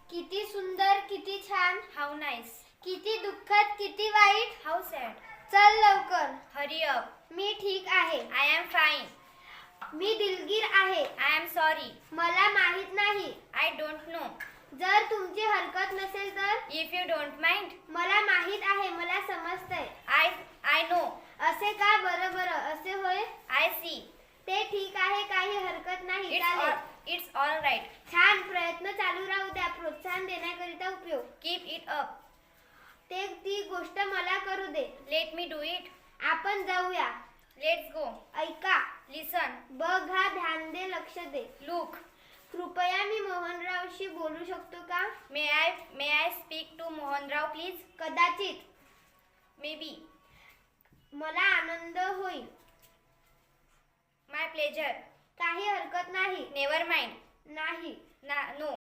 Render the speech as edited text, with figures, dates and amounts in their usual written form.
किती सुंदर, किती छान. How nice. किती दुःखद, किती वाईट. How sad. चल लवकर. Hurry up. मी ठीक आहे. I am fine. मी दिलगीर आहे. I am sorry. मला माहित नाही. I don't know. जर तुमची हरकत नसेल तर. If you don't mind. मला माहित आहे, मला समजतंय. I know. असे का? बरं असे होय. I see. ते ठीक आहे, काही हरकत नाही. चालेल. It's all right. छान. प्रयत्न चालू राहू द्या. प्रोत्साहन देण्याकरिता उपयोग. Keep it up. ती गोष्ट मला करू दे. Let me do it. आपण जाऊया. Let's go. ऐका. Listen. बघा, ध्यान दे, लक्ष दे. Look. कृपया मी मोहनरावशी बोलू शकतो का? May I speak to Mohanrao, please? कदाचित. Maybe. मला आनंद होईल. My pleasure. काही हरकत नाही. Never mind. नाही. No.